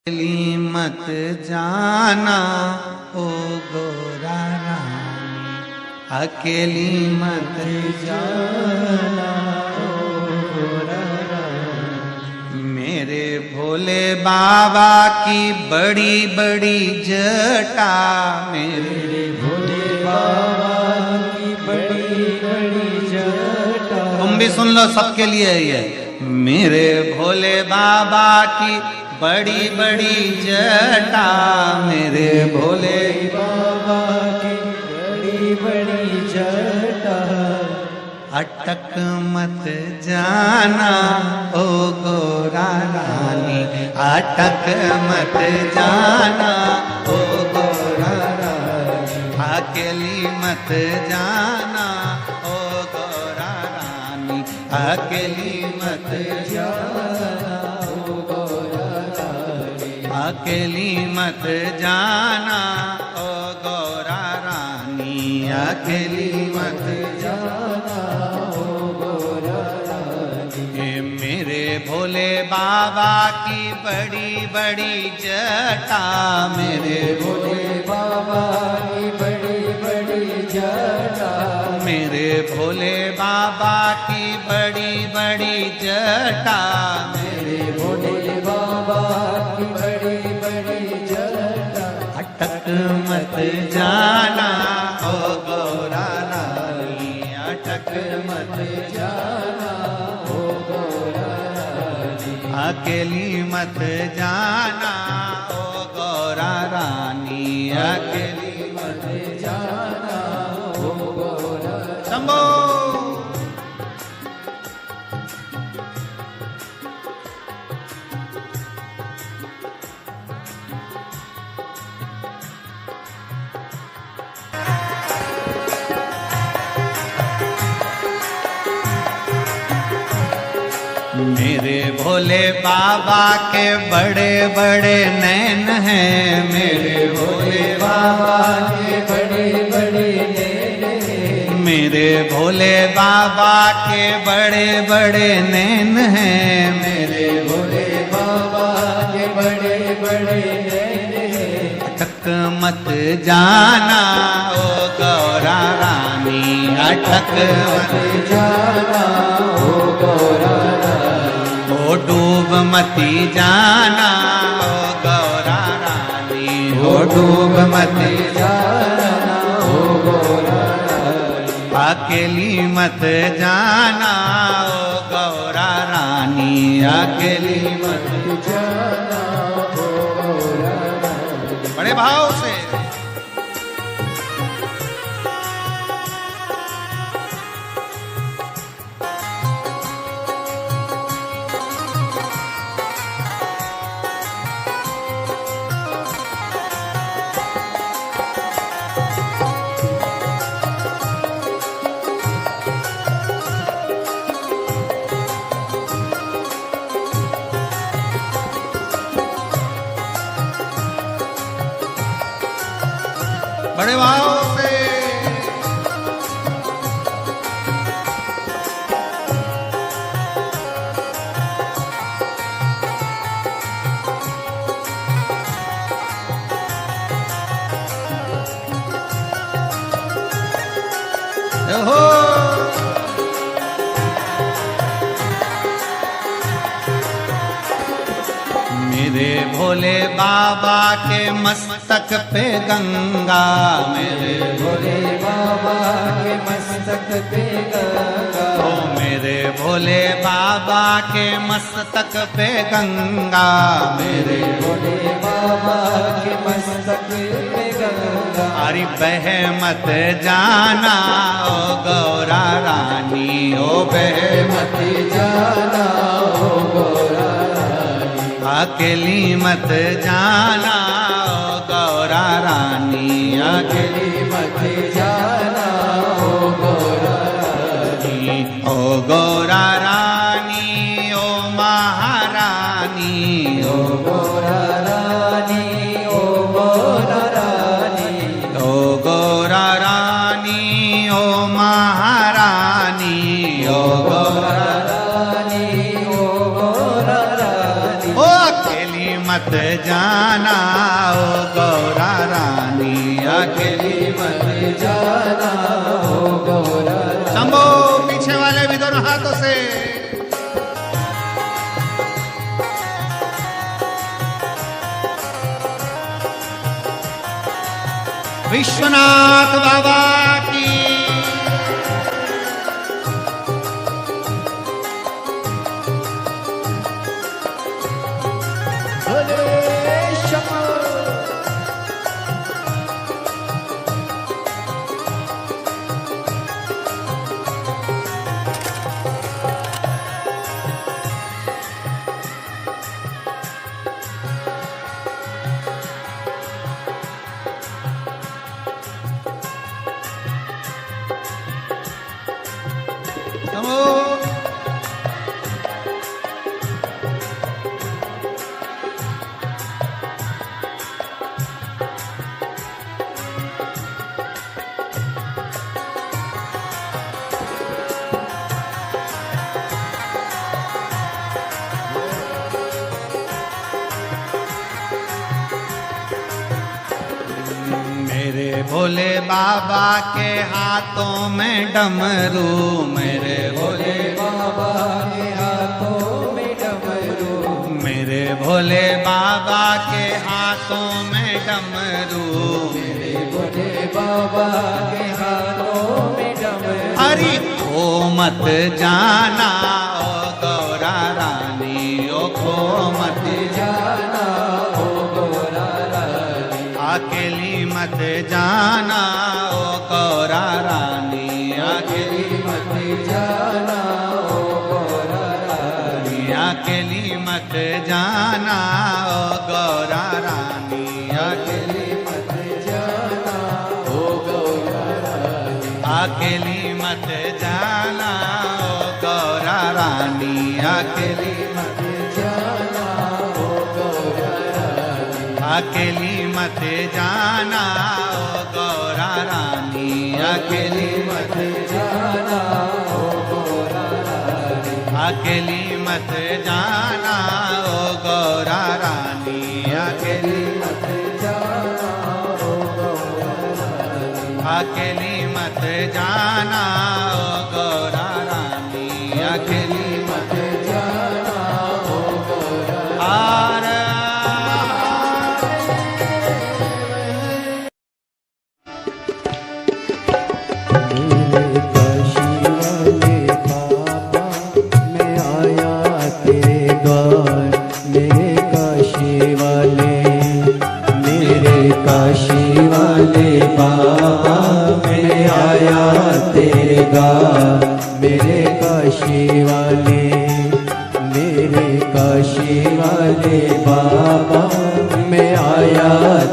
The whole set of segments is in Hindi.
अकेली मत जाना ओ गोरा रानी, अकेली मत जाना ओ गोरा रानी। मेरे भोले बाबा की बड़ी बड़ी जटा, मेरे भोले बाबा की बड़ी बड़ी जटा। तुम भी सुन लो, सबके लिए है ये। मेरे भोले बाबा की बड़ी बड़ी जटा, मेरे भोले बाबा की बड़ी बड़ी जटा। अटक मत जाना ओ गोरा रानी, अटक मत जाना ओ गोरा रानी, अकेली मत जाना ओ गोरा रानी, अकेली मत जाना ओ गोरा रानी, अकेली मत जाना ओ गोरा रानी, अकेली मत जाना ओ गोरा रानी। मेरे भोले बाबा की बड़ी बड़ी जटा, मेरे भोले बाबा की बड़ी बड़ी जटा, मेरे भोले बाबा की बड़ी बड़ी जटा, मेरे भोले बाबा की बड़ी बड़ी जटा। अटक मत जाना ओ गोरा रानी, अटक मत जाना ओ गोरा रानी, अकेली मत जाना ओ गोरा रानी, अकेली मत जाना ओ गोरा। शंभो मेरे भोले बाबा के बड़े बड़े नैन हैं, मेरे भोले बाबा के बड़े बड़े नैन हैं, मेरे भोले बाबा के बड़े बड़े नैन हैं, मेरे भोले बाबा के बड़े बड़े नैन हैं। अटक मत जाना ओ गौरा रानी, अटक मत जाना ओ गौरा रानी, ओ डूब मती जाना ओ गौरा रानी, ओ डूब मती जाना ओ गौरा रानी, अकेली मत जाना ओ गौरा रानी, अकेली मत जाना ओ गौरा रानी। बड़े भाव से बड़े भाव से हो मेरे भोले बाबा के मस्तक पे गंगा, मेरे भोले बाबा के मस्तक पे गंगा, ओ मेरे भोले बाबा के मस्तक पे गंगा, मेरे भोले बाबा के मस्तक पे गंगा। अरे बह मत जाना ओ गौरा रानी, ओ बह मत जाना ओ गौरा रानी, अकेली मत जाना ओ गौरा रानी, अकेली मत जाना ओ गौरा रानी, ओ गौरा रानी ओ महारानी, ओ गौरा रानी ओ गौरा रानी, ओ गौरा रानी ओ महारानी, ओ गौरा रानी ओ गौरा रानी, ओ अकेली मत जाना ओ गौरा रानी, अकेली मत जाना हो गौरा रानी। शंभो, पीछे वाले भी दोनों हाथों से। विश्वनाथ बाबा की। मेरे भोले बाबा के हाथों में डमरू, मेरे भोले बाबा के हाथों में डमरू, मेरे भोले बाबा के हाथों में डमरू, मेरे भोले बाबा के हाथों में डमरू। हरि खो मत जाना ओ गौरा रानी, ओ खो मत जाना हो गौरा रानी, अकेली मत जाना ओ गौरा रानी, अकेली मत जाना हो गौरा रानी, अकेली मत जाना ओ गौरा रानी, अकेली मत जाना हो गौरा रानी, अकेली मत जाना ओ गौरा रानी, अकेली मत जाना हो गौरा रानी, अकेली मत जाना ओ गौरा रानी, अकेली मत जाना हो गौरा रानी, अकेली मत जाना ओ गौरा रानी, अकेली मत जाना हो गौरा रानी, अकेली मत जाना ओ गौरा रानी, अकेली मत जाना हो गौरा आर मेरे काशी वाले बाबा मैं आया तेरे द्वार, मेरे काशी वाले, मेरे काशी वाले बाबा मैं आया तेरे द्वार, मेरे काशी वाले, मेरे काशी वाले बाबा मैं आया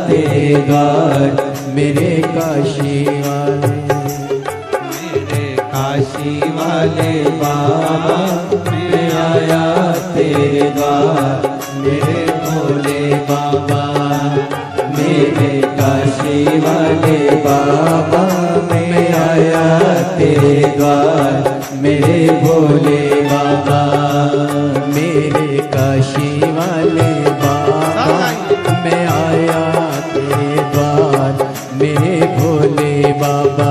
तेरे द्वार, मेरे काशी वाले, मेरे काशी वाले बाबा मैं आया तेरे द्वार, मेरे भोले बाबा, मेरे काशी वाले बाबा मैं आया तेरे द्वार, मेरे भोले बाबा, मेरे काशी वाले बाबा मैं आया तेरे द्वार, मेरे भोले बाबा।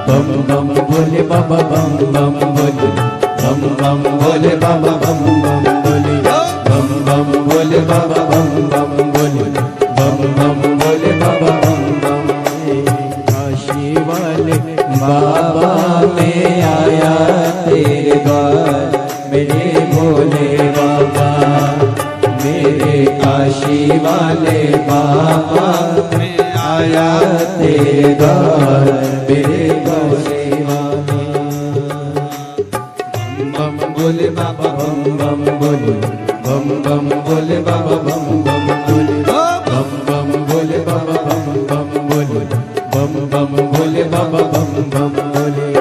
बम बम भोले बाबा, बम बम भोले, बम बम भोले बाबा, बम बम भोले, बम बम भोले बाबा, बम बम भोले, बम बम भोले बाबा, बम बम भोले। काशी वाले बाबा मैं आया तेरे द्वार, मेरे भोले बाबा, मेरे काशी वाले बाबा मैं आया तेरे द्वार, मेरे काशी वाले। बम बम भोले बाबा, बम बम भोले, बम बम भोले बाबा, बम बम भोले, बम बम भोले बाबा, बम बम भोले, बम बम भोले बाबा, बम बम भोले।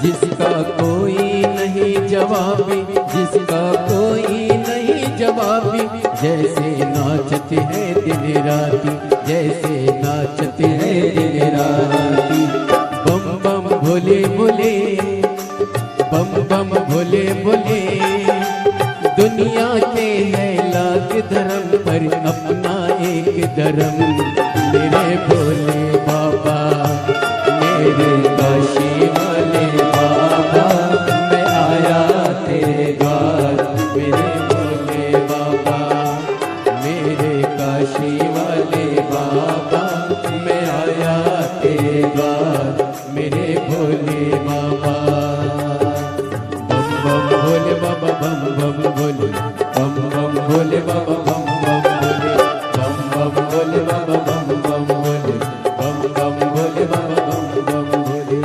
जिसका कोई नहीं जवाबी, जिसका कोई नहीं जवाबी, जैसे नाचते हैं दिन राती, जैसे नाचते हैं दिन राती। बम बम भोले भोले, बम बम भोले भोले, दुनिया के है लाख धर्म पर अपना एक धर्म। मेरे भोले बाबा, मेरे काशी वाले बाबा, मैं आया तेरे द्वार। मेरे भोले बाबा, मेरे काशी वाले बाबा, मैं आया तेरे द्वार। मेरे भोले बाबा, बम बम भोले बाबा, बम बम भोले, बम बम भोले बाबा, बम बम भोले, बम बम भोले बाबा, बम बम भोले, बम बम भोले बाबा, बम बम भोले।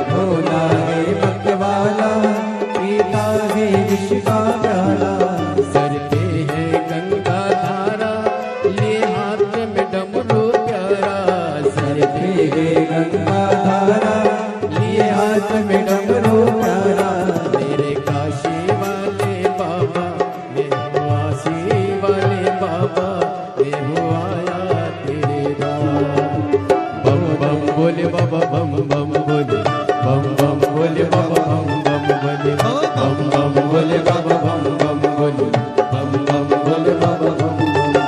भोला है मतवाला पीता विष का प्याला। सर पे है गंगा धारा, लिए हाथ में डमरू प्यारा। सर पे है गंगा धारा, लिए हाथ में डमरू प्यारा। मेरे काशी वाले बाबा, मैं हूँ आसी वाले बाबा, मैं हूँ आया तेरे द्वार। बम बम बोले बाबा, बम बम बोले, बम बम बोले बाबा, बम बम बोले, बम बम बोले बाबा, बम बम बोले, बम बम बोले बाबा, बम बम।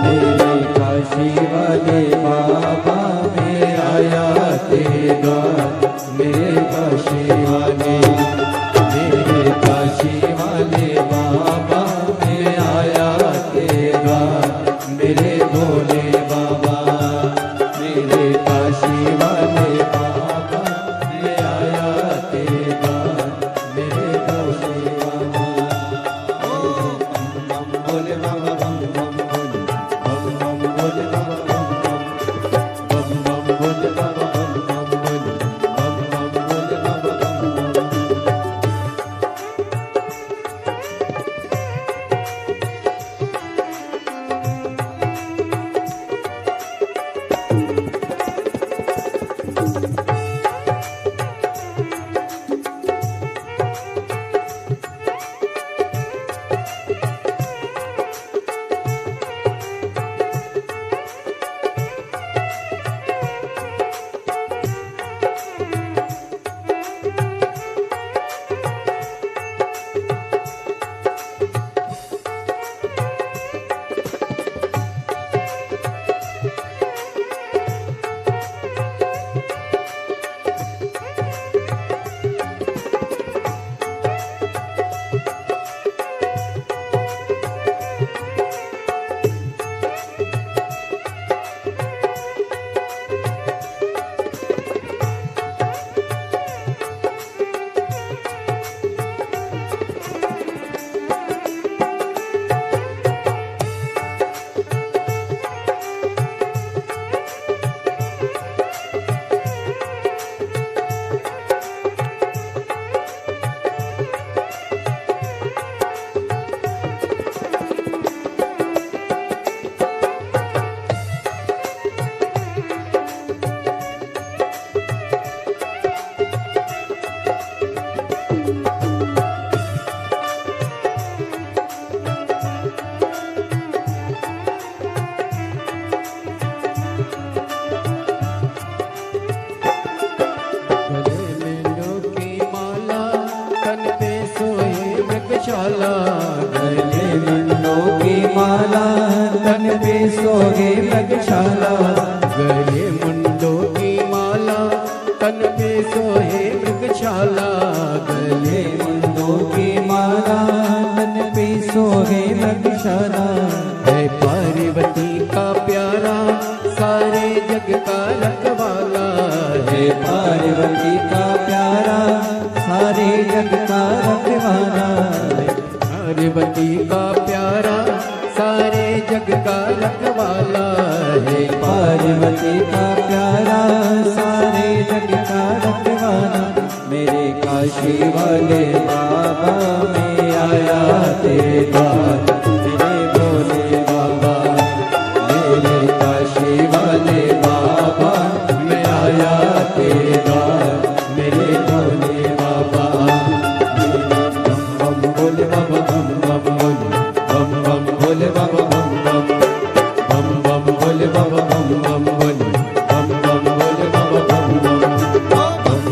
मेरे काशी वाले बाबा, मैं आया तेरे द्वार। मेरे काशी वाले, मेरे काशी वाले बाबा, मैं आया तेरे द्वार। मेरे भोले बाबा, मेरे काशी वाले बाबा, मैं आया तेरे द्वार। मेरे काशी बाबा, बम बम बोले बाबा, बम बम बोले, बम बम बोले बाबा, बम बम, बम बम बोले बाबा, बम बम बोले, बम बम बोले बाबा, बम बम। गले मुंडों की माला, तन पे सोहे मृगशाला। गले मुंडों की माला, तन पे सोहे मृगशाला। गले मुंडों की माला, तन पे सोहे मृगशाला। है पार्वती का प्यारा, सारे जग का रखवाला। है पार्वती का प्यारा, सारे जग का रखवाला। पार्वती का प्यारा, सारे जग का रखवाला। है पार्वती का प्यारा, सारे जग का रखवाला। मेरे काशी वाले बाबा, मैं आया तेरे द्वार। मेरे भोले बाबा, मेरे काशी वाले बाबा, मैं आया तेरे द्वार। मेरे भोले बाबा, बम बम भोले बाबा, बम बम भोले, बम बम भोले बाबा, बम बम, बम बम भोले बाबा, बम बम भोले, बम बम भोले बाबा, बम बम, बम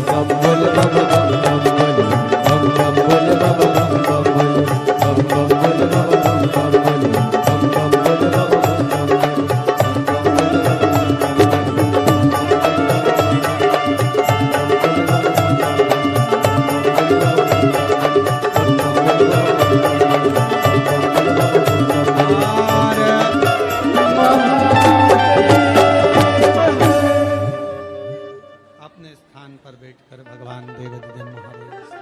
बम भोले बाबा, बम बम भोले, बम बम भोले बाबा, बम बम भोले, बम बम भोले बाबा, बम बम भोले, बम बम भोले बाबा, बम बम भोले, अपने स्थान पर बैठकर भगवान देवदूतन महादेव से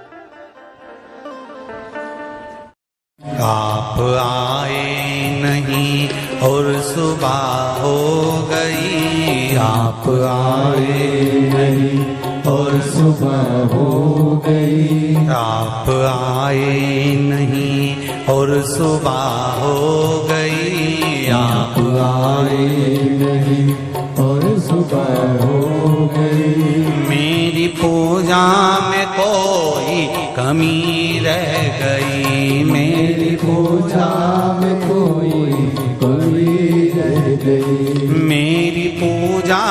आप आए नहीं और सुबह हो गई। आप आए नहीं और सुबह हो गई। आप आए नहीं और सुबह हो गई आप आए नहीं और सुबह हो गई। मेरी पूजा में कोई कमी रह गई, मेरी पूजा में कोई कमी रह गई। मेरी पूजा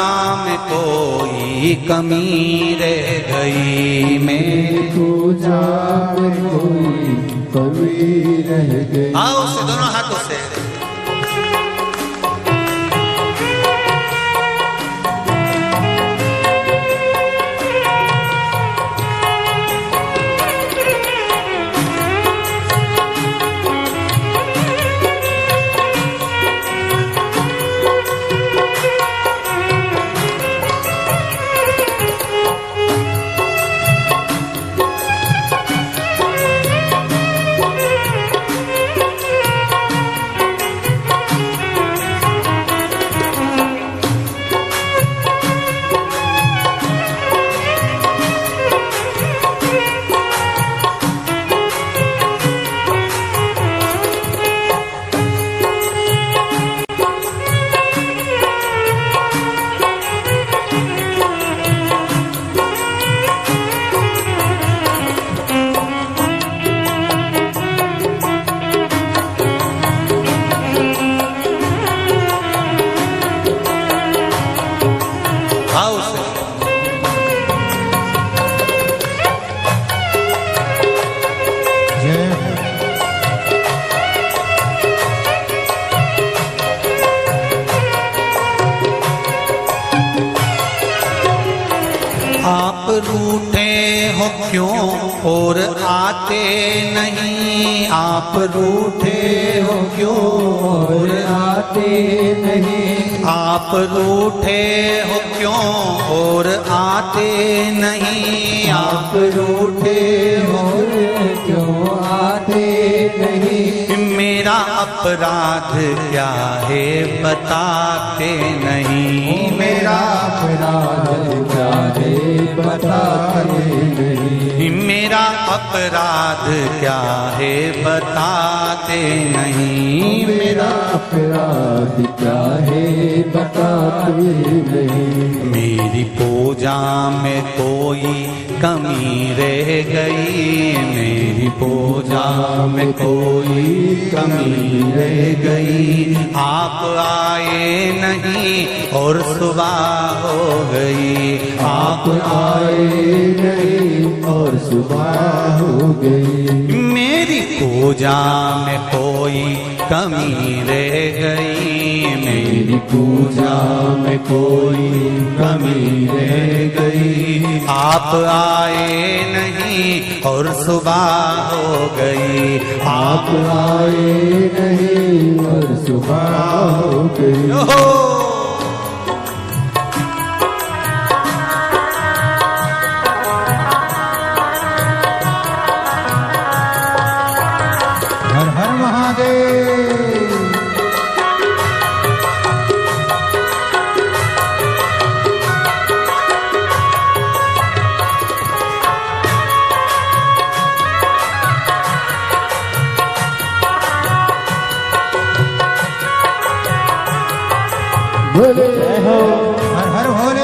में कोई कमी रह गई। मेरी पूजा में कोई कमी रह गई। आओ से दोनों हाथों से आप रूठे हो क्यों और आते नहीं, आप रूठे हो क्यों और आते नहीं। आप रूठे हो क्यों और आते नहीं, आप रूठे हो क्यों आते नहीं। मेरा अपराध क्या है बताते नहीं, मेरा अपराध क्या है बताते नहीं। मेरा अपराध क्या है बताते नहीं। मेरा अपराध क्या है बताते नहीं। मेरी पूजा में कोई कमी रह गई, मेरी पूजा में कोई कमी रह गई। आप आए नहीं और सुबह हो गई, आप आए नहीं और सुबह हो गई। मेरी पूजा में कोई कमी रह गई, मेरी पूजा में कोई कमी रह गई। आप आए नहीं और सुबह हो गई, आप आए नहीं और सुबह हो गई। हर हर महादेव। बोले हो हर हर भोले।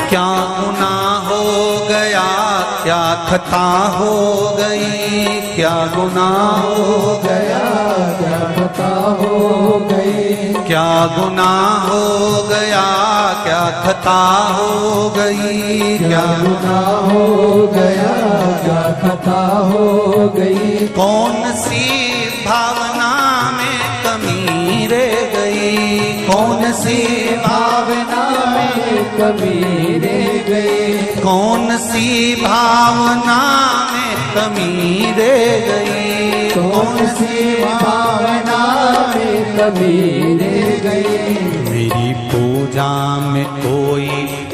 क्या गुनाह हो गया, क्या खता हो गई, क्या गुनाह हो गया, खता हो गई, क्या गुनाह हो गया, क्या खता हो गई, क्या गुनाह हो गया, क्या खता हो गई। कौन सी भावना में कमी रह गई, कौन सी भावना में कमी रह गई, कौन सी भावना में कमी रह गई, कौन सी भावना में कमी रह गई। मेरी पूजा में कोई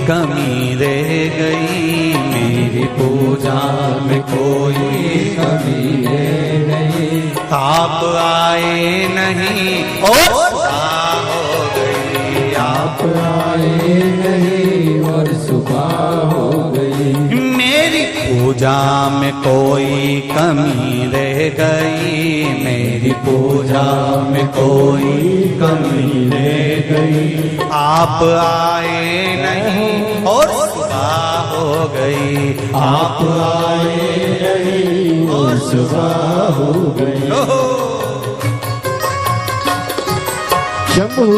कमी रह गई, मेरी पूजा में कोई कमी रह गई। आप आए नहीं और सुबह हो गई, आप आए नहीं और सुबह हो गई। मेरी पूजा में कोई कमी रह गई, मेरी पूजा में कोई कमी रह गई। आप आए नहीं और सुबह हो गई, आप आए नहीं और सुबह हो गई। शंभू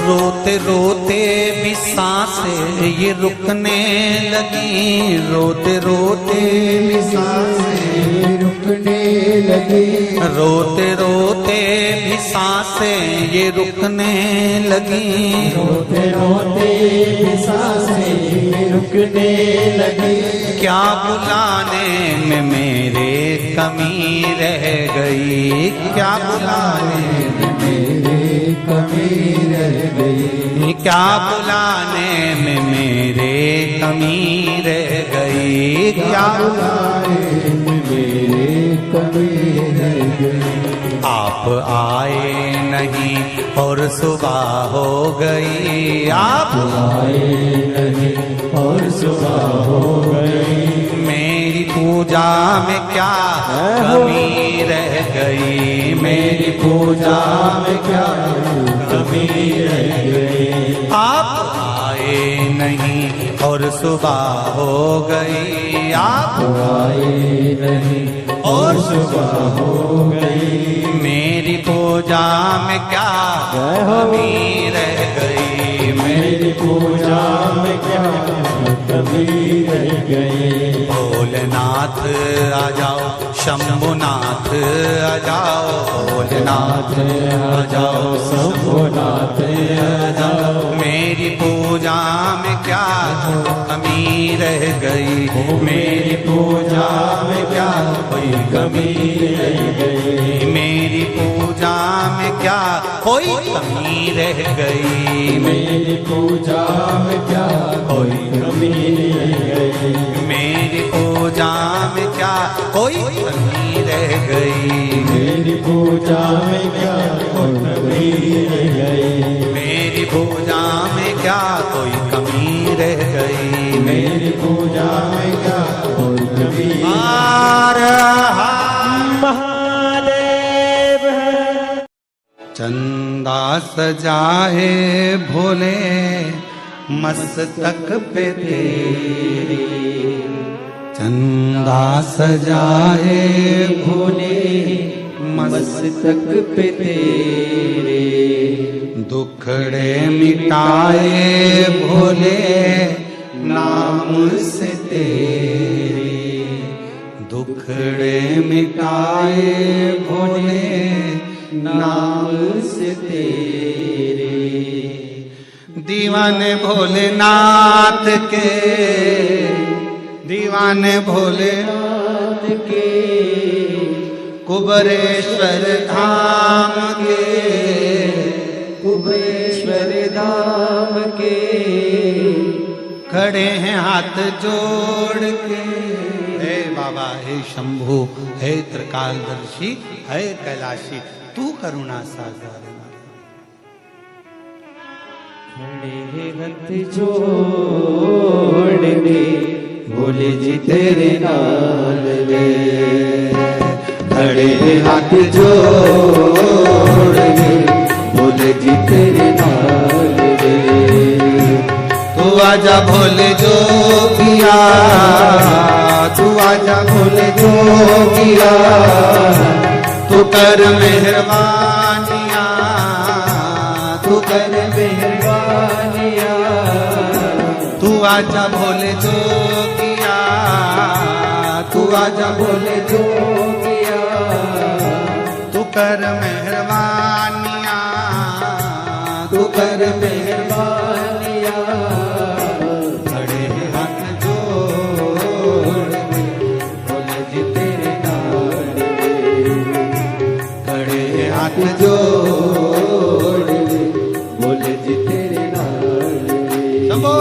रोते रोते भी सांसें ये रुकने लगी, रोते रोते भी सांसें रुकने लगी, रोते रोते भी सांसें ये रुकने लगी, रोते रोते भी सांसें रुकने लगी। क्या बुलाने में मेरे कमी रह गई, क्या बुलाने में मेरे कमी रह गई, क्या बुलाने में मेरे कमी रह गई, क्या बुलाने में मेरे कमी रह गई। आप आए नहीं और सुबह हो गई, आप आए नहीं और सुबह हो गई। मेरी पूजा में क्या कमी रह गई, मेरी पूजा में क्या कमी रह गई। आप आए नहीं और सुबह हो गई, आप आए नहीं और सुबह हो गई। मेरी पूजा में क्या कमी रह गई, मेरी पूजा में क्या कमी रह गई। भोलेनाथ आ जाओ, शंभुनाथ आ जाओ, भोलेनाथ आ जाओ, शंभुनाथ आ जाओ। मेरी पूजा में क्या कमी रह गई, मेरी पूजा में क्या कोई कमी रह गई, मेरी पूजा में क्या कोई कमी रह गई, मेरी पूजा में क्या कोई कमी रह गई। मेरी पूजा में क्या कोई कमी रह गई, मेरी पूजा में क्या कोई कमी रह गई। मेरी पूजा में क्या कोई कमी रह गई, मेरी पूजा में क्या कोई कमी। महादेव चंदा सजाए भोले मस्तक पे तेरी, चंदा सजाए भोले मस्तक पे तेरे। दुखड़े मिटाए भोले नाम से तेरे, दुखड़े मिटाए भोले नाम से तेरे। दीवाने भोलेनाथ के, दीवाने भोलेनाथ के कुबरेश्वर धाम के, कुबरेश्वर धाम के खड़े हैं हाथ जोड़ के। हे बाबा, हे शंभु, हे त्रिकालदर्शी, हे कैलाशी, तू करुणा सागर। खड़े हाथ जोड़ के भोले जी तेरे नाल रे। खड़े हाथ जोड़ के भोले जी तेरे नाल रे। तू आजा भोले जोगिया, तू आजा भोले जोगिया, तू कर मेहरबानिया, तू कर मेहरबानिया। तू आजा भोले जोगिया, तू आजा भोले जोगिया, तू कर मेहरबानिया, तू कर मेहरबानिया। खड़े हाथ जोड़ भोले जी तेरे नाल रे। खड़े हाथ जोड़ भोले जी तेरे नाल रे। शंभो।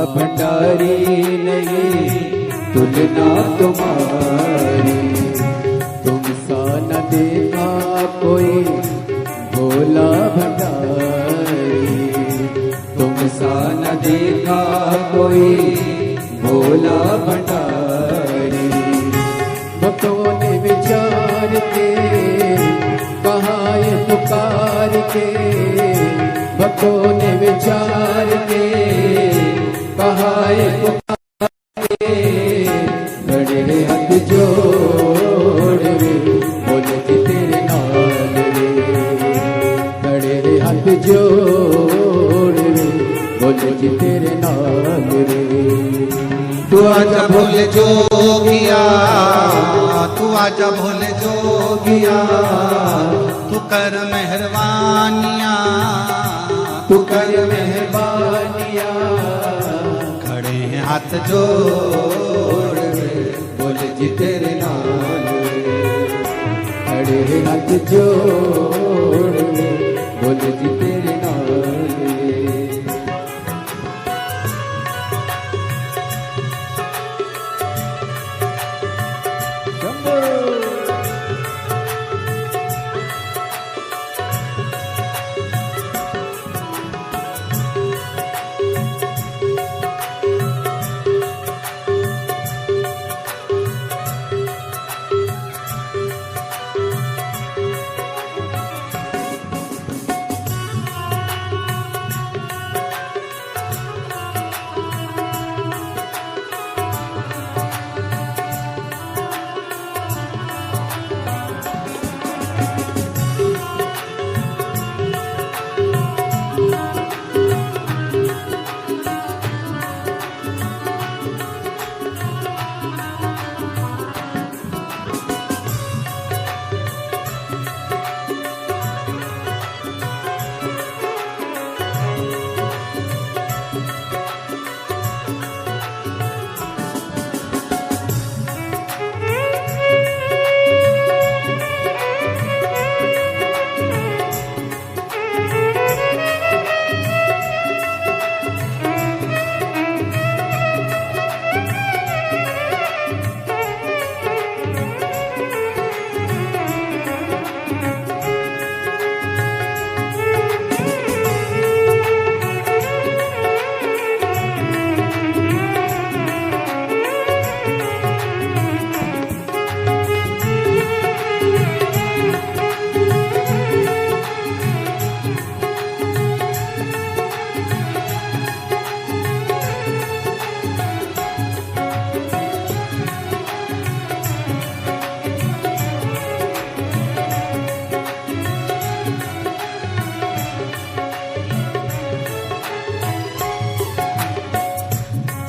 भंडारी नहीं तुलना तुम्हारी। तुम सा न देखा कोई भोला भंडारी। तुम सा न देखा कोई भोला भंडारी। भक्तों ने विचार के कहा ये पुकार के। भक्तों ने विचार के कहा ये पुकार के। खड़े हाथ जोड़ रे बोले जी तेरे नाल रे। खड़े हाथ जोड़ रे बोले जी तेरे नाल रे। तू आजा भोले जोगिया, तू आजा भोले जोगिया, तू कर मेहरबानिया, तू कर मेहरबानिया। खड़े हैं हाथ जोड़ बोले जी तेरे नाल रे। खड़े हाथ जोड़ के बोले जी तेरे नाल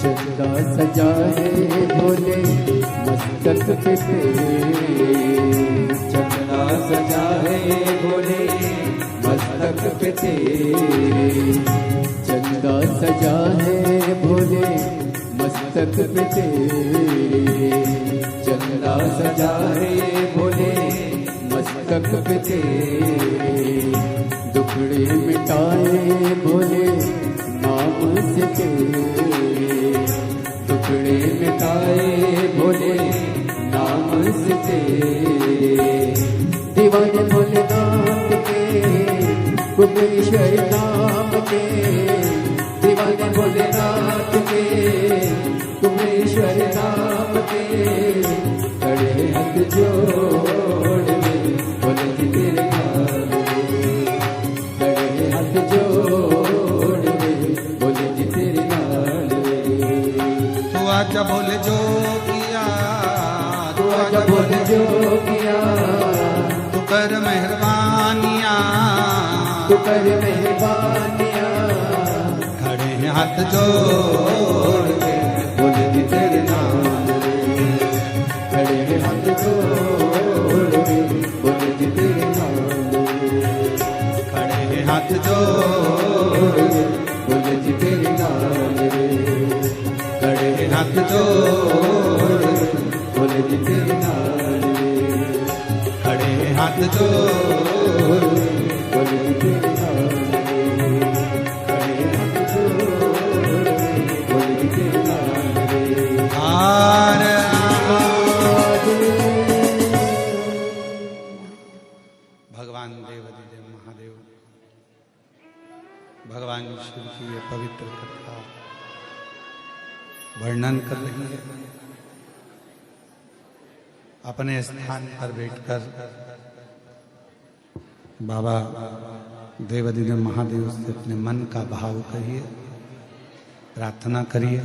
चंदा सजा है भोले मस्तक पे तेरे चंदा सजा है भोले मस्तक पे तेरे चंदा सजा है भोले मस्तक पे तेरे चंदा सजा है भोले मस्तक पे तेरे दुखड़े मिटाए भोले नाम से तेरे टुकड़े मिटाए भोले नाम से तेरे दीवाने भोलेनाथ के कुबेश्वर नाम के दीवाने भोलेनाथ के कुबेश्वर नाम के खड़े हाथ जोड़ के बोले जी तेरे नाम खड़े हाथ जोड़ के बोले जी तेरे नाम आजा बोले जो किया तू आजा बोले जो किया तू कर मेहरबानियाँ तू कर मेहरबानियाँ खड़े हैं हाथ जोड़ के बोले जी तेरे नाम खड़े हैं हाथ जोड़ के बोले जी तेरे नाम खड़े हैं हाथ जोड़ के बोले जी तेरे नाम खड़े हाथ जोड़ बोले जी तेरे नाल खड़े हाथ जोड़ बोले जी तेरे नाल खड़े हाथ जोड़ बोले जी तेरे नाल हार भगवान देवादिदेव महादेव भगवान शिव की ये पवित्र कथा वर्णन कर रही है। अपने स्थान पर बैठकर बाबा देवादिदेव महादेव से अपने मन का भाव कहिए, प्रार्थना करिए।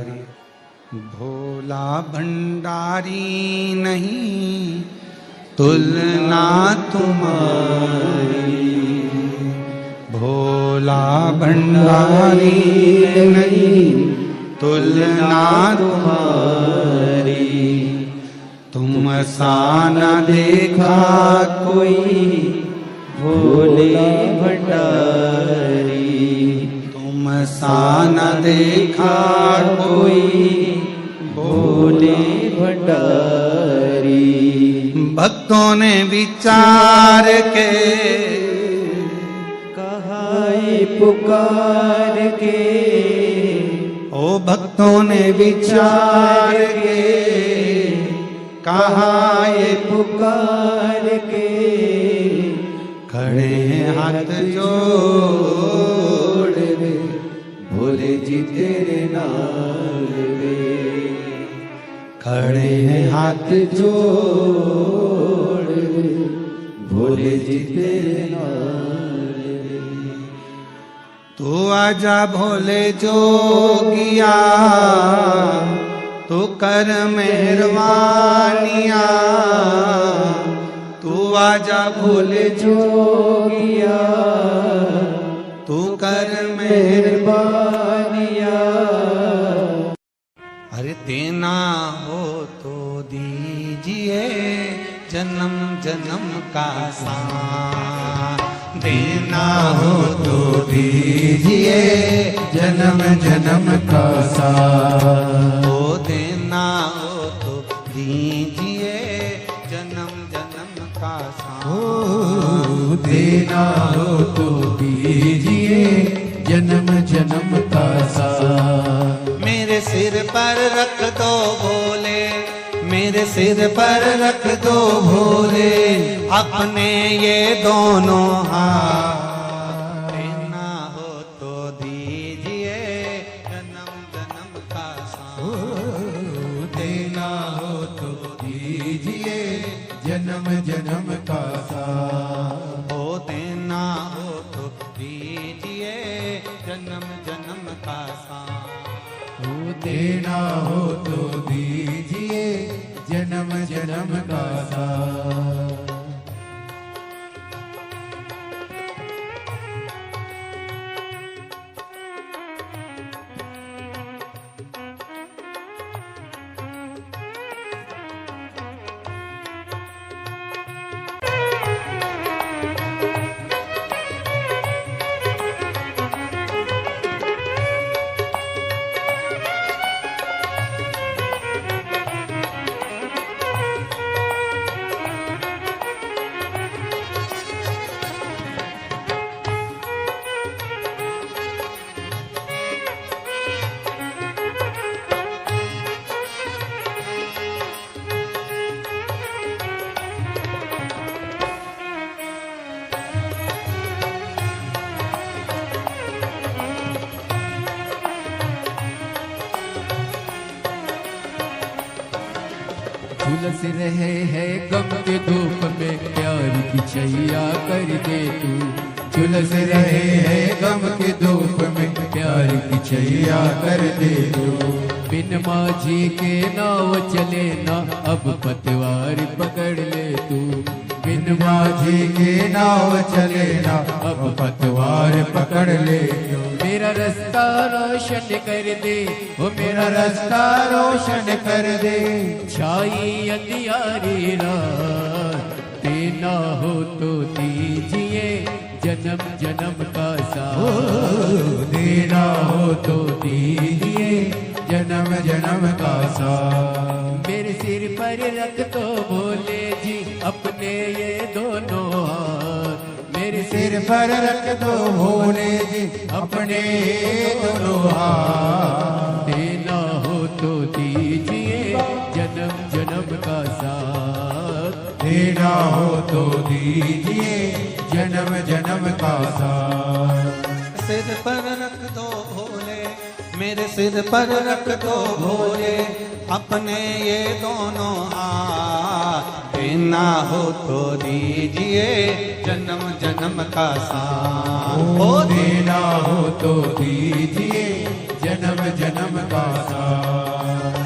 भोला भंडारी नहीं तुलना तुम्हारी, भोला भंडारी नहीं तुलना तुम्हारी, तुम सा न देखा कोई भोले भंडारी, तुम सा न देखा कोई भोले भंडारी। भक्त भक्तों ने विचार के कहा ये पुकार के, ओ भक्तों ने विचार के कहा ये पुकार के, खड़े हैं हाथ जोड़ रे भोले जी तेरे नाल रे, खड़े हैं हाथ जोड़ रे भोले जी तेरे नाल रे। तू आजा भोले जोगिया, तू कर मेहरबानिया, तू आजा भोले जोगिया, तू कर मेहरबानिया। अरे देना हो तो दीजिए जन्म जन्म का साथ, देना हो तो दीजिए जन्म जन्म का साथ, ओ देना हो तो दीजिए जन्म जन्म का साथ, देना हो तो दीजिए जन्म जन्म का साथ। मेरे सिर पर रख दो भोले, मेरे सिर पर रख दो भोले अपने ये दोनों हाथ, देना हो तो दीजिए जन्म जन्म का साथ, देना हो तो दीजिए जन्म जन्म का साथ, ओ देना हो तो दीजिए जन्म जन्म का साथ, देना हो तो दीजिए जन्म जन्म का साथ। झुलस रहे हैं गम के धूप में प्यार की छैया कर दे तू, झुलस रहे हैं गम के धूप में प्यार की छैया कर दे तू। बिन माझी के नाव चले ना अब पतवार पकड़ ले तू, बिन माझी के नाव चले ना अब पतवार पकड़ ले तू। मेरा रास्ता रोशन कर दे, वो मेरा रास्ता रोशन कर दे, छाई अंधियारी रात, देना हो तो दीजिए जन्म जन्म का साथ, देना हो तो दीजिए जन्म जन्म का साथ। मेरे सिर पर रख दो भोले जी अपने ये दोनों हाथ, मेरे सिर पर रख दो भोले जी अपने दोनों हाथ, देना हो तो दीजिए जन्म जन्म का साथ, देना हो तो दीजिए जन्म जन्म का साथ। सिर पर रख दो भोले, मेरे सिर पर रख दो भोले अपने ये दोनों हाथ, देना हो तो दीजिए जन्म जन्म का साथ, ओ देना हो तो दीजिए जन्म जन्म का साथ।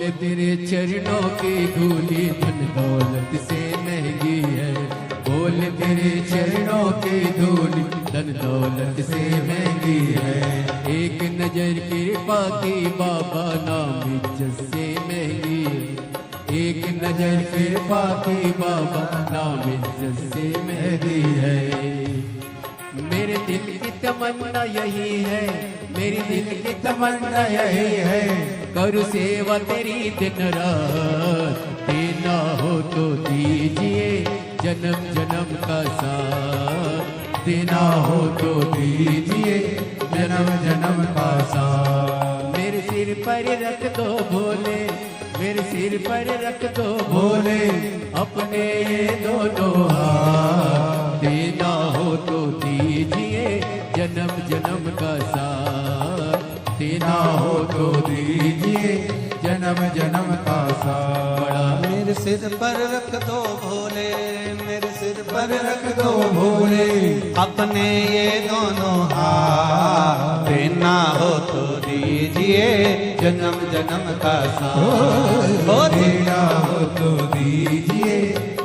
बोले तेरे चरणों की धूली धन दौलत से महंगी है। बोले तेरे चरणों की धूली धन दौलत से महंगी है। एक नजर कृपा की बाबा नाम इज्जत से महंगी है। एक नजर कृपा की बाबा नाम इज्जत से महंगी है। मेरे दिल की तमन्ना यही है, मेरी दिल की तमन्ना यही है, करूँ सेवा तेरी दिन रात। देना हो तो दीजिए जन्म जन्म का साथ। देना हो तो दीजिए जन्म जन्म का साथ। मेरे सिर पर रख दो भोले, मेरे सिर पर रख दो भोले, अपने ये दोनों हाथ। देना हो तो दीजिए जन्म जन्म का साथ। देना हो तो दीजिए जन्म जन्म का साथ। मेरे सिर पर रख दो भोले, मेरे सिर पर रख दो भोले, अपने ये दोनों हाथ। देना हो तो दीजिए जन्म जन्म का साथ। हो देना हो तो दीजिए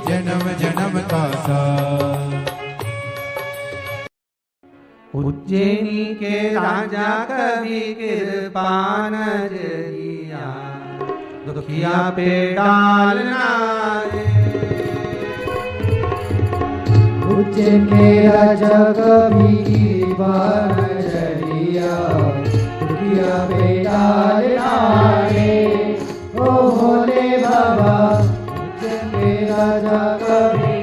जन्म जन्म का साथ। उज्जैनी के राजा कवि कृपान जरिया, दुखिया पे डालना रे। उज्जैन के राजा कवि कृपान जरिया, दुखिया पे डालना रे। ओ भोले बाबा उज्जैन के राजा कवि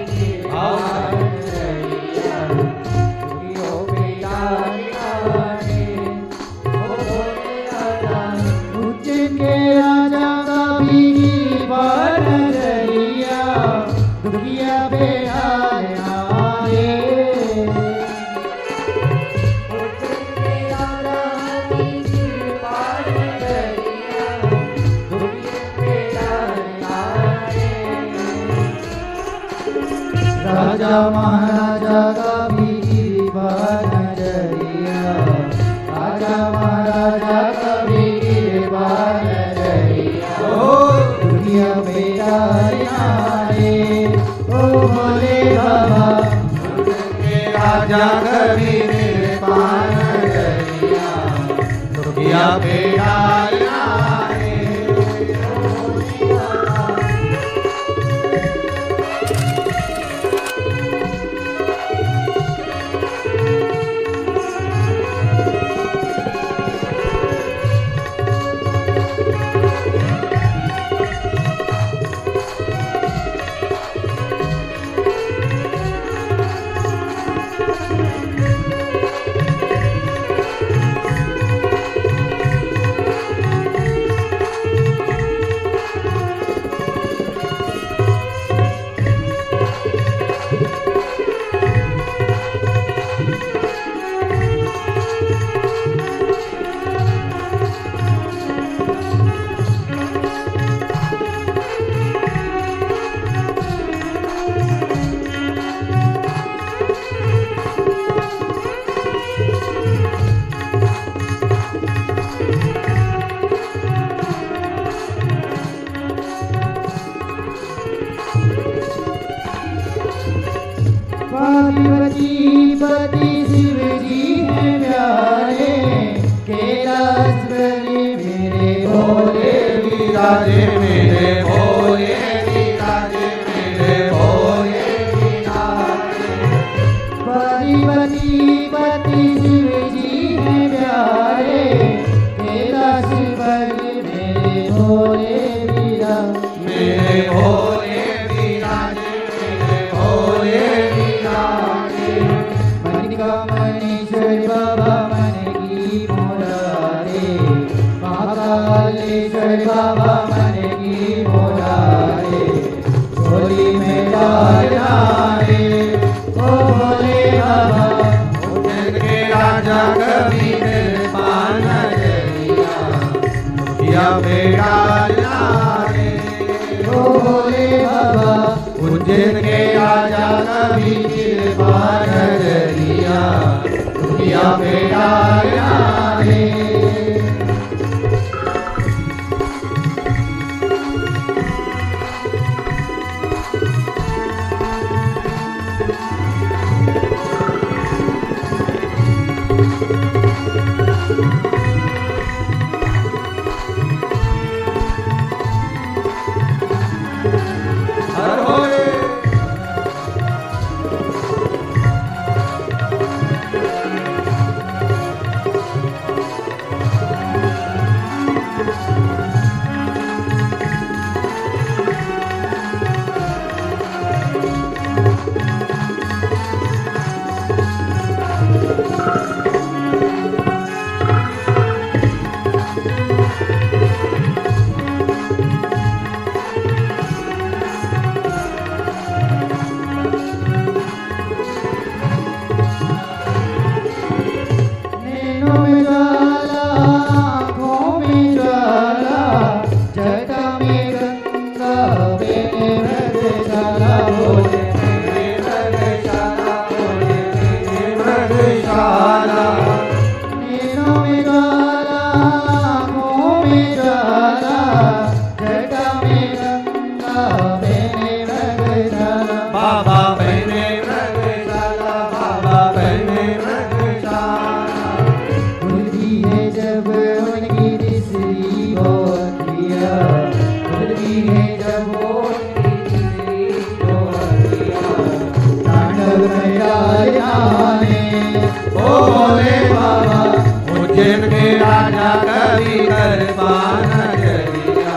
राजा महाराजा का भी कृपा नजरिया, राजा महाराजा का भी कृपा नजरिया। ओ दुनिया बेटा रे, ओ भोले बाबा राजा कवि कृपा नजरिया, दुखिया पे डालना रे। पति शिव जी हैं प्यारे, कैलाश बलि मेरे भोले विराजे मेरे भोले विराजे मेरे भोले विराजे। पति शिव जी हैं प्यारे, कैलाश बलि मेरे भोले विराजे। मेरे भोले विराजे मेरे भोले विराजे। मणिश्वर बाबा मन की मुरारे, महाकालेश्वर बाबा मन की मुरारे। झोली में डालना रे, ओ भोले बाबा उज्जैन के राजा कवि कृपा नजरिया, दुखिया पे डालना रे। ओ भोले बाबा उज्जैन के राजा कवि कृपा नजरिया, दुखिया पे डालना रे। हर होए नैनों में ज्वाला, आँखों में ज्वाला, जटा में गंगा, बेने मृगशाला, बोले बेने मृगशाला, बोले बेने मृगशाला। नैनों में ज्वाला, आँखों में ज्वाला, जटा में गंगा, बेने मृगशाला, बाबा बेने मृगशाला, बाबा बेने मृगशाला। खुलती है जब उनकी तीसरी बोलिया, खुलती है जब उनकी तीसरी बोलिया, तांडव नया जाने ओ भोले बाबा, उज्जैन के राजा कवि दरबार नगरिया,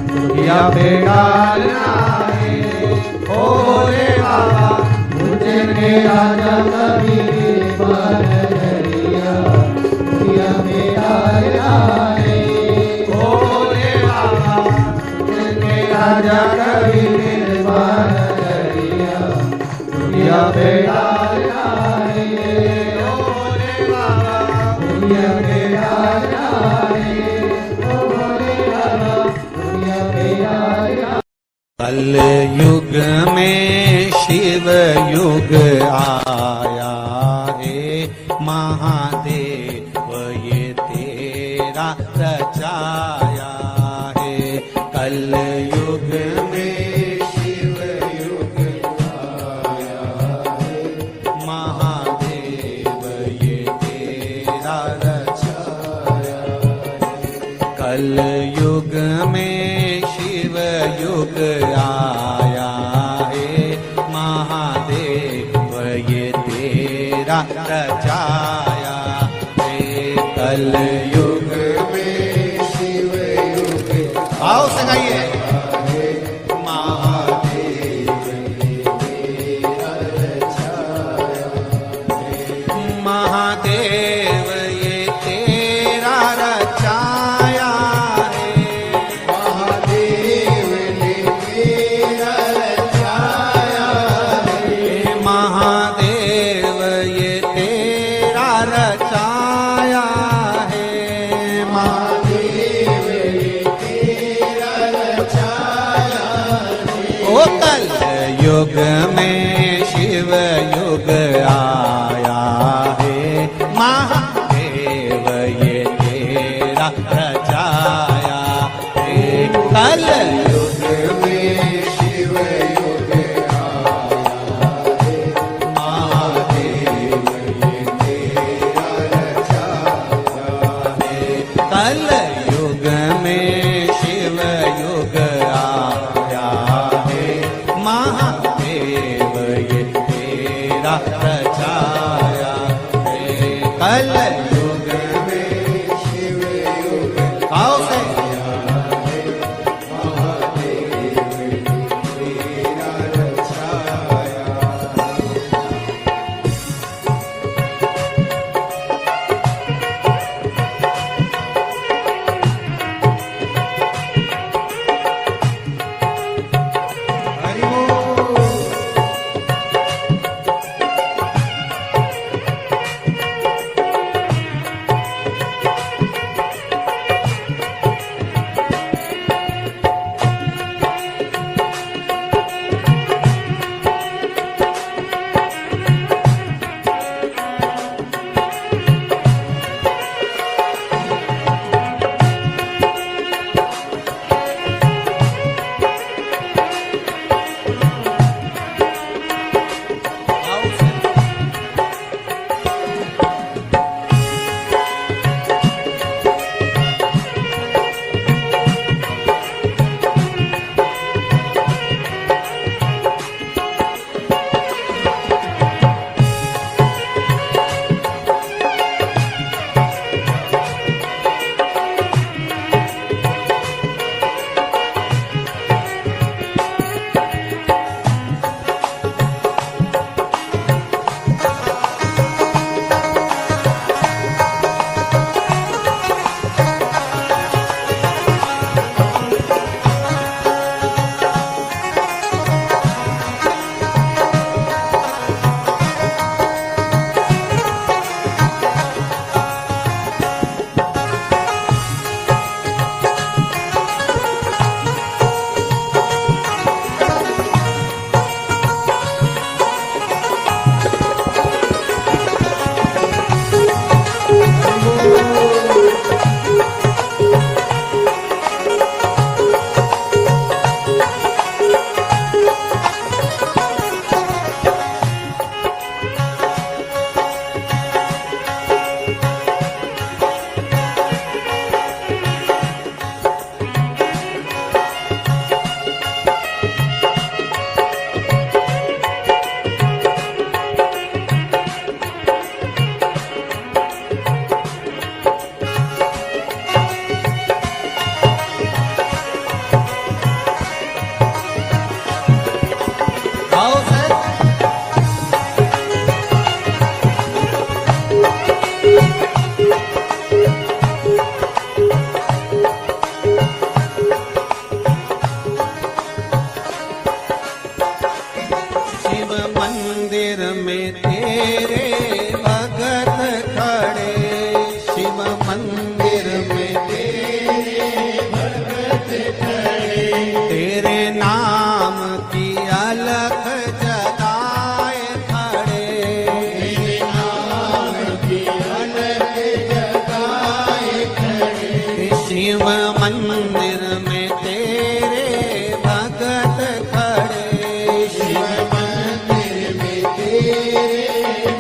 दुखिया बेगाल आए ओ भोले बाबा, उज्जैन के राजा कवि दरबार नगरिया, दुखिया बेगाल आए ओ भोले बाबा, उज्जैन के राजा कवि दरबार नगरिया, दुखिया बेगाल आए ओ भोले बाबा, दुखिया बेगाल आए ओ भोले बाबा, दुखिया बेगाल आए। कल युग में शिव युग आया है महादेव ये तेरा रचाया है। कल युग में शिव युग आया है महादेव ये तेरा रचाया है। कल युग में शिव युग आया है महादेव ये तेरा रचाया है। कल युग में शिव युग आओ सगाइए महादेव ये तेरा रचाया है। महादेव ये तेरा रचाया है। महादेव ने तेरा रचाया है। महादेव ये तेरा रचाया है। महादेव ये तेरा रचाया है। ओ कल युग में शिव युग आया है महादेव ये तेरा रचाया है। कल युग में शिव युग आया है महादेव ये तेरा रचाया है। कल युग में शिव युग आया है महादेव ये तेरा रचाया है। कल युग में शिव युग आओ से महादेव ये तेरा रचाया। हरि बोल।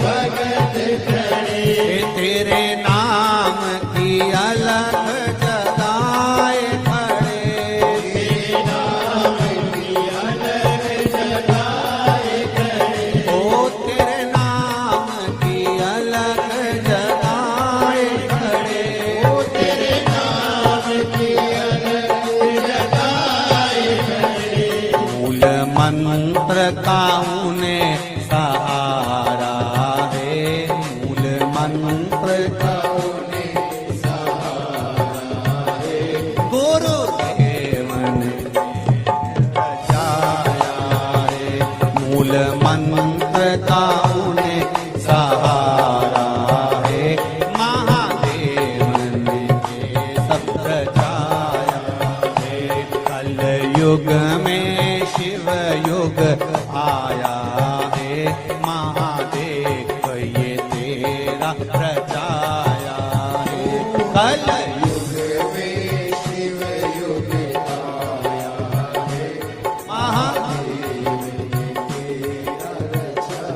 भगत खड़े तेरे नाम की अलग जगाए खड़े तेरे नाम की अलग जगाए खड़े ओ तेरे नाम की अलग जगाए खड़े ओ तेरे नाम की अलग जगाए खड़े मूल मंत्र का उन्हें सहारा है मूल मंत्र का उन्हें सहारा है गुरु देवन बचाया है मूल मंत्र का उन्हें सहारा है महादेव ने सब रचाया है कल युग में शिव युग आया है महादेव ये तेरा रचाया है कल युग में शिव युग आया है महादेव तेरा रचा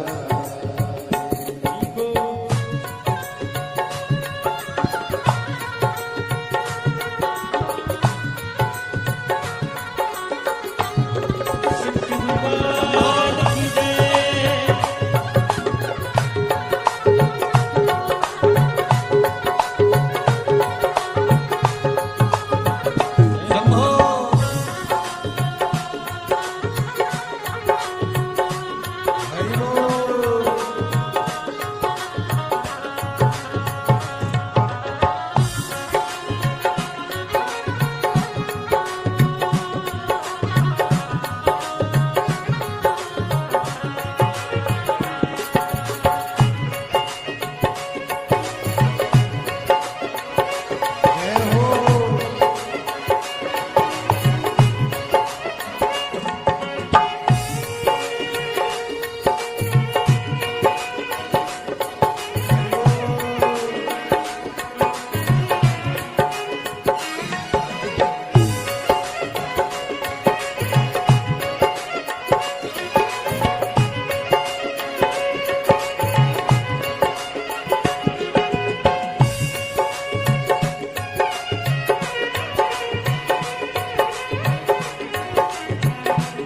शंभो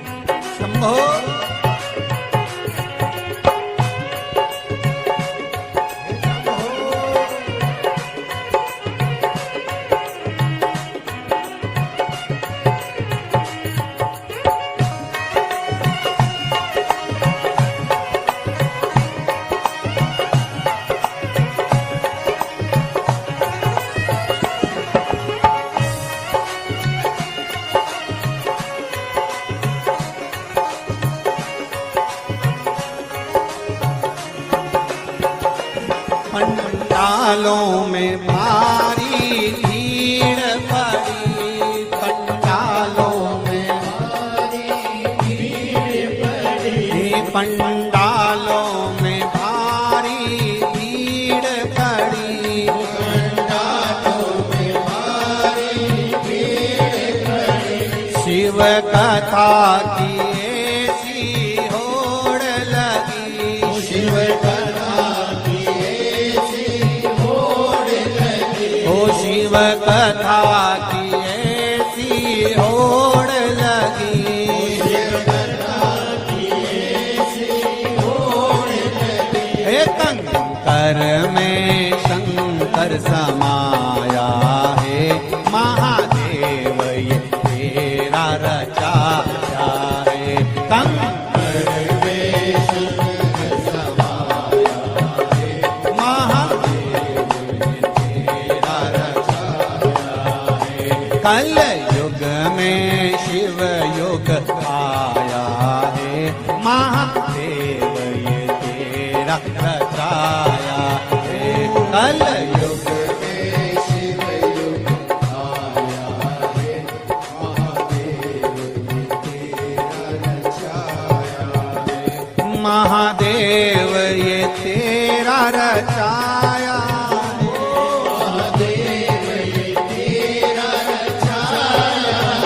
शंभो पंडालों में भारी भीड़ पड़ी पंडालों में पंडालों में भारी भीड़ पड़ी शिव कथा की ऐसी होड़ लगी शिव कथा की ऐसी होड़ लगी ओ शिव कथा की ऐसी होड़ लगी शिव कथा की ऐसी होड़ लगी हे कंकर में शंकर समाया है महादेव ये तेरा रचाया है कंकर में शंकर समाया है महादेव ये तेरा रचाया है कल युग में शिव युग आया है महादेव ये तेरा रचाया है कल युग में शिव युग आया है महादेव तेरा रचाया है महादेव ये तेरा रचाया महादेव ये तेरा रचाया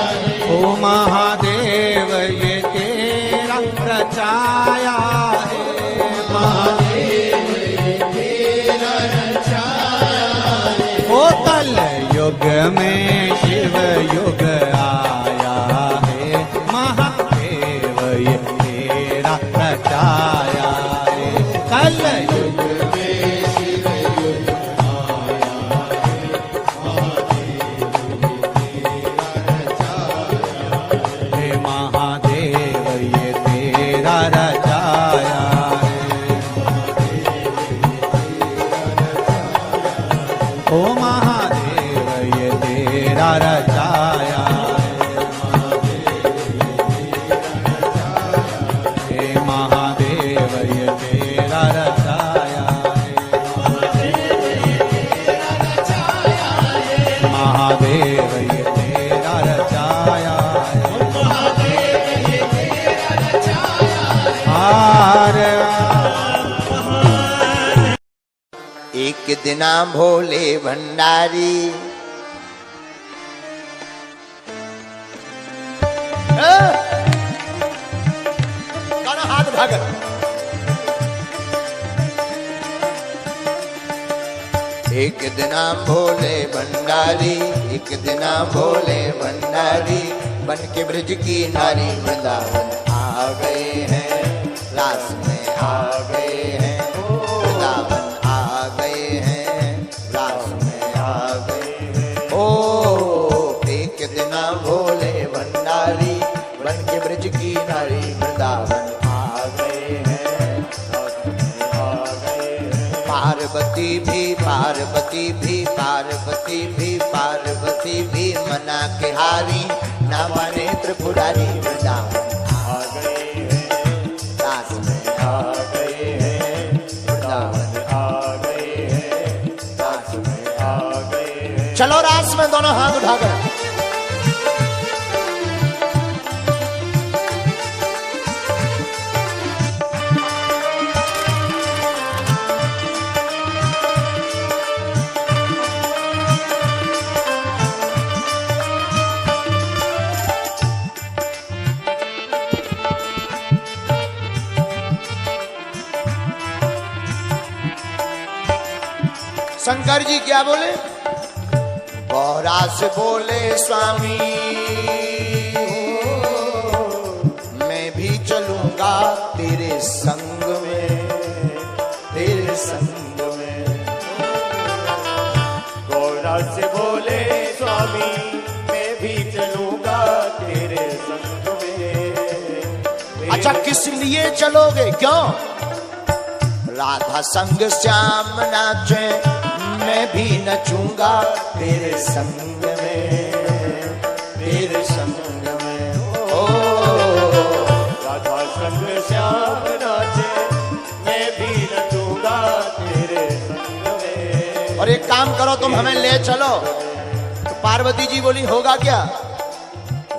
है ओ महादेव ये तेरा रचाया है महादेव युग में शिव युग आया है, महादेव ये तेरा रचाया है। कल युग में शिव युग आया है, महादेव ये तेरा रचाया है। ओ महादेव ये तेरा रचाया है, महादेव ये तेरा रचाया है, महादेव ये तेरा रचाया है। एक दिना भोले भंडारी हाथ भाग। एक दिना भोले भंडारी, एक दिना भोले भंडारी, बन के ब्रज की नारी वृंदावन आ गए हैं, रास में आ गए हैं, वृंदावन आ गए हैं, रास में आ गए हैं। ओ एक दिना भोले भंडारी, बन के ब्रज की नारी वृंदावन आ गए हैं, रास में आ गए हैं। पार्वती भी पार्वती भी पार्वती भी पार्वती भी मना के हारी, ना माने त्रिपुरारी वृंदावन आ गए हैं, रास में आ गए हैं, वृंदावन आ गए हैं, रास में आ गए हैं। चलो रास में दोनों हाथ उठाकर शंकर जी क्या बोले? गौरा से बोले स्वामी मैं भी चलूंगा तेरे संग में, तेरे संग में। गौरा से बोले स्वामी मैं भी चलूंगा तेरे संग में। अच्छा किस लिए चलोगे? क्यों? राधा संग श्याम नाचे, मैं भी नचूंगा तेरे संग में, तेरे संग में। ओ राधा संग श्याम नाचे, मैं भी नचूंगा तेरे संग में। और एक काम करो तुम हमें ले चलो। तो पार्वती जी बोली होगा क्या?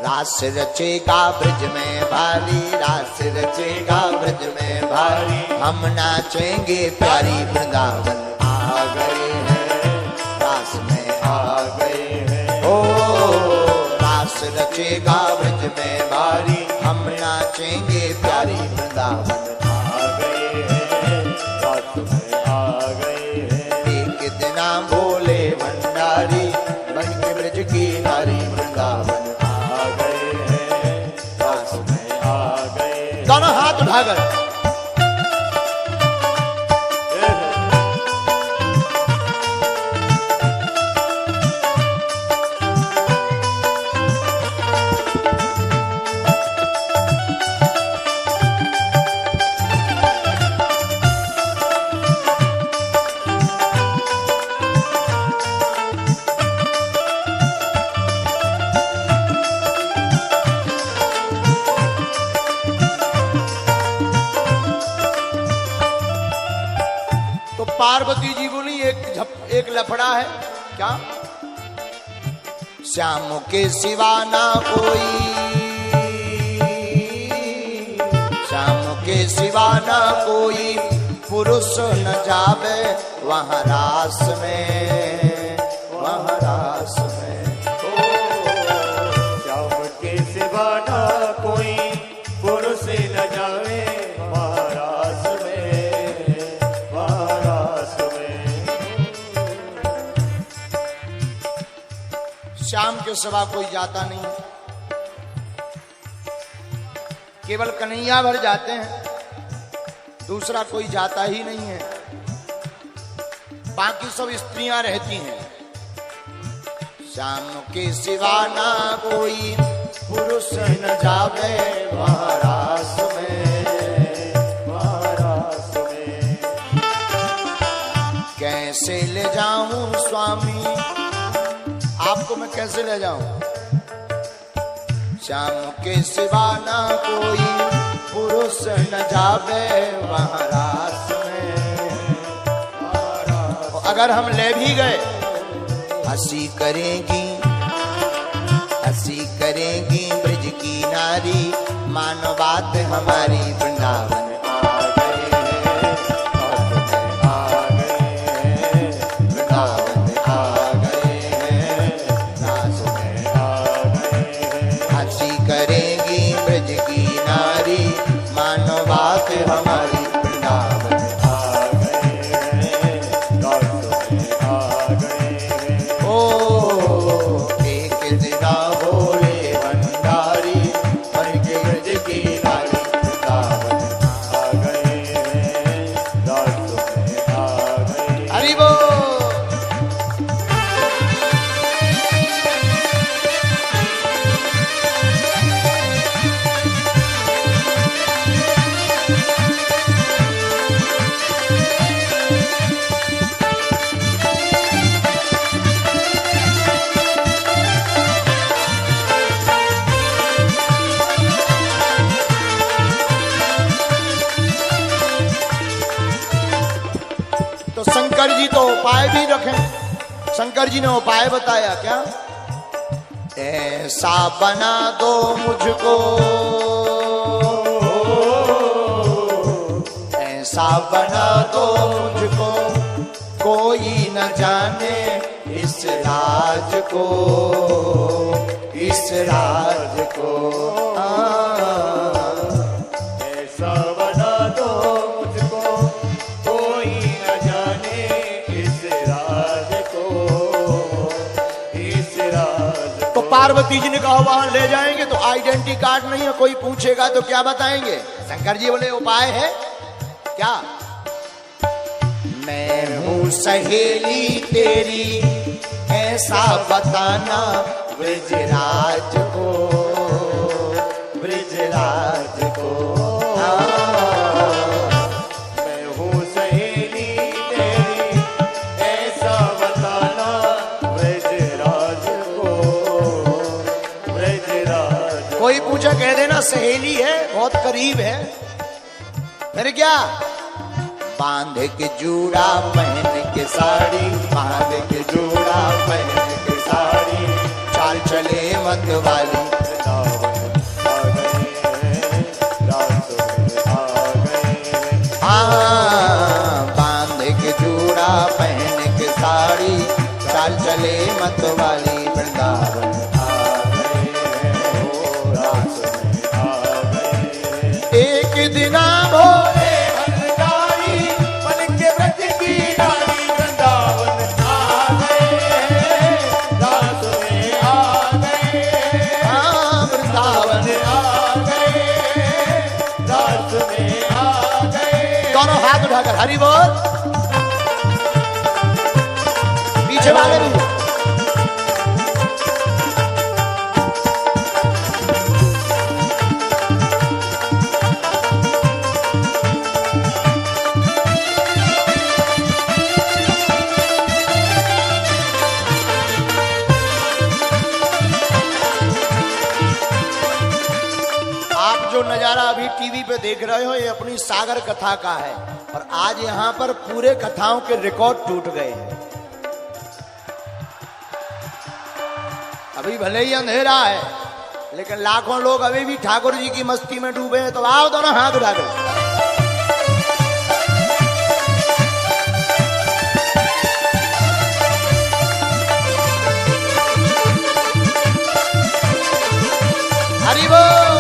रास रचेगा ब्रज में भारी, रास रचेगा ब्रज में भारी, हम नाचेंगे प्यारी वृंदावन आ गए हैं, रास में आ गए हैं। ओ रास रचेगा ब्रज में भारी, हम नाचेंगे प्यारी वृंदावन आ गए हैं, रास में आ गए हैं। एक दिना भोले भंडारी, बन के ब्रज की नारी वृंदावन आ गए हैं, रास में आ गए। दोनों हाथ उठाकर पार्वती जी बोली एक लफड़ा है। क्या? श्याम के सिवा ना कोई, श्याम के सिवा ना कोई पुरुष न जावे वहाँ रास में, वहाँ रास में। श्याम के सिवा ना कोई पुरुष न जावे महारास में, महारास में। श्याम के सिवा कोई जाता नहीं, केवल कन्हैया भर जाते हैं, दूसरा कोई जाता ही नहीं है। बाकी सब स्त्रियां रहती हैं। श्याम के सिवा ना कोई पुरुष न जावे महारास में, महारास में। कैसे ले जाऊं स्वामी आपको, मैं कैसे ले जाऊं? श्याम के सिवा ना कोई पुरुष न जावे महारास में। अगर हम ले भी गए, हंसी करेंगी ब्रज की नारी, मानो बात हमारी वृंदावन आ गए हैं, आ गए हैं, वृंदावन आ गए हैं, रास में आ गए हैं। हंसी करेंगी ब्रज की नारी, मानो बात हमारी वृंदावन आ गए हैं, रास में आ गए हैं। ओ एक दिना भोले भंडारी, बन के ब्रज की नारी वृंदावन आ गए हैं, रास में आ गए हैं। हरि बोल। तो शंकर जी तो उपाय भी रखें। शंकर जी ने उपाय बताया क्या? ऐसा बना दो मुझको, ऐसा बना दो मुझको, कोई न जाने इस राज को, इस राज को। ऐसा बना दो मुझको, कोई न जाने इस राज को, इस राज तो को। पार्वती जी ने कहा वहां ले जाएंगे तो आइडेंटिटी कार्ड नहीं है, कोई पूछेगा तो क्या बताएंगे? शंकर जी बोले उपाय है क्या? मैं हूँ सहेली तेरी, ऐसा बताना ब्रजराज को, ब्रजराज को। मैं हूँ सहेली तेरी, ऐसा बताना ब्रजराज को, ब्रजराज। कोई पूछा कह देना सहेली है, बहुत करीब है। फिर क्या? बांध के जूड़ा पहन के साड़ी, बांध के जूड़ा पहन के साड़ी, चाल चले मत वाली। वृंदावन आ गए हैं, रास में आ गए हैं। हाँ, बांध के जूड़ा पहन के साड़ी, चाल चले मत वाली, वृंदावन आ गए हैं, ओ रास में आ गए हैं। एक दिना भोले भंडारी, बन के ब्रज की नारी, वृंदावन आ गए हैं, रास में आ गए हैं। हाँ, वृंदावन। आ गए हैं, रास में आ गए। दोनों हाथ उठाकर हरि बोल। पीछे वाले भी। आप जो नजारा अभी टीवी पे देख रहे हो ये अपनी सागर कथा का है, और आज यहाँ पर पूरे कथाओं के रिकॉर्ड टूट गए हैं। अभी भले ही अंधेरा है, लेकिन लाखों लोग अभी भी ठाकुर जी की मस्ती में डूबे हैं। तो आओ दोनों हाथ उठा कर। हरि बोल।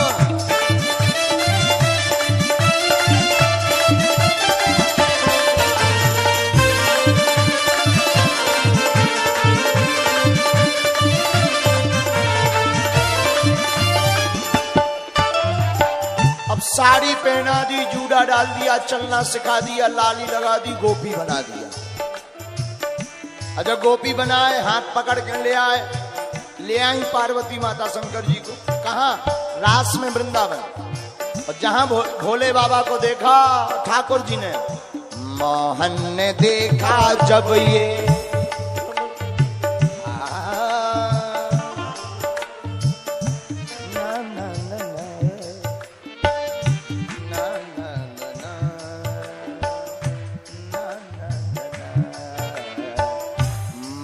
साड़ी पहना दी, जूड़ा डाल दिया, चलना सिखा दिया, लाली लगा दी, गोपी बना दिया। अच्छा गोपी बनाए, हाथ पकड़ के ले आई पार्वती माता शंकर जी को। कहा? रास में वृंदावन। और जहां भोले बाबा को देखा ठाकुर जी ने, मोहन ने देखा जब ये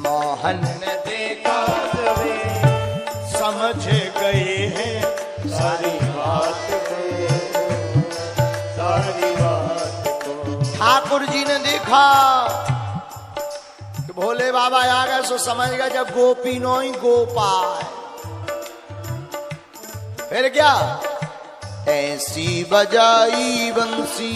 मोहन ने देखा जब समझ गए हैं सारी बात को, सारी बात को। ठाकुर जी ने देखा कि भोले बाबा आ गए, सो समझ गए जब गोपी नो ही गोपाल। फिर क्या? ऐसी बजाई बंसी,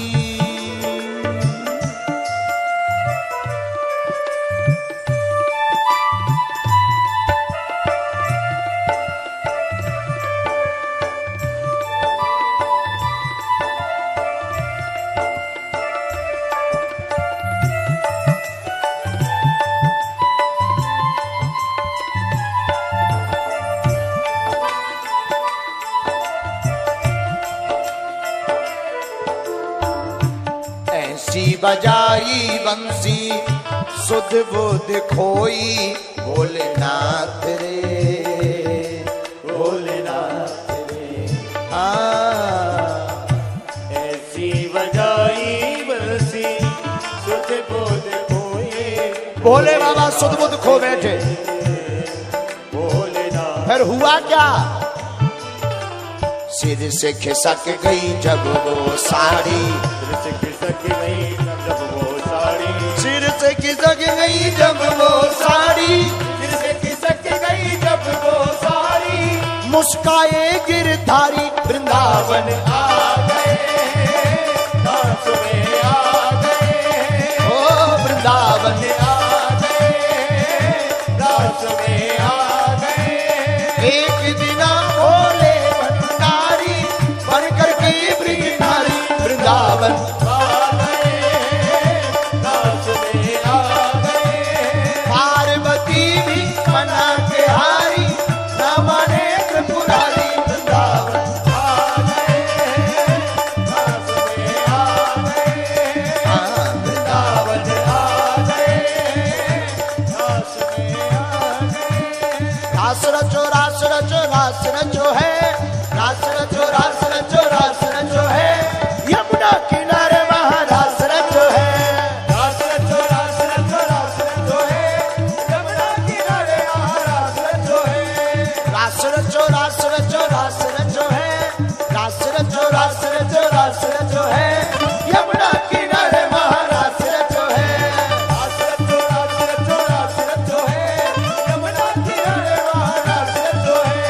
बजाई बंसी, सुध बुध खोई भोलेनाथ रे, भोलेनाथ रे। ऐसी बजाई बंसी, सुध बुध खोए। भोले बाबा सुध बुध खो बैठे। भोलेनाथ। फिर हुआ क्या? सिर से खिसक गई जब वो साड़ी, सिर से खिसक गई जब वो साड़ी, सिर से खिसक गई जब वो साड़ी, सिर से खिसक गई जब वो साड़ी। मुस्काए गिरधारी वृंदावन आ गए, दास में आ गए, ओ वृंदावन आ गए, दास में आ गए। एक दिन भोले भंडारी बन करके ब्रज नारी वृंदावन आ गए, दास में आ गए। पार्वती भी मना के हारी, न माने त्रिपुरारी वृंदावन आ गए, दास में आ गए। वृंदावन आ गए, दास में आ गए। रास रचो रास रचो रास रचो है, रास रचो रास रचो रास रचो है, यमुना किनारे महारास रचो है। रास रचो रास रचो रास रचो है, यमुना किनारे महारास रचो है। रास रचो रास रचो रास रचो है, रास रचो रास रचो रास रचो है, यमुना किनारे महारास रचो है। रास रचो रास रचो रास रचो है, यमुना किनारे महारास रचो है।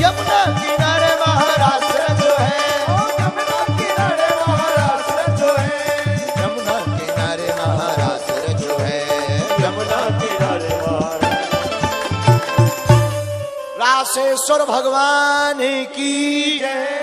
यमुना किनारे महारास रचो है, ओ यमुना किनारे महारास रचो है। यमुना किनारे महारास रचो है। यमुना किनारे महारास। रासेश्वर भगवान की जय।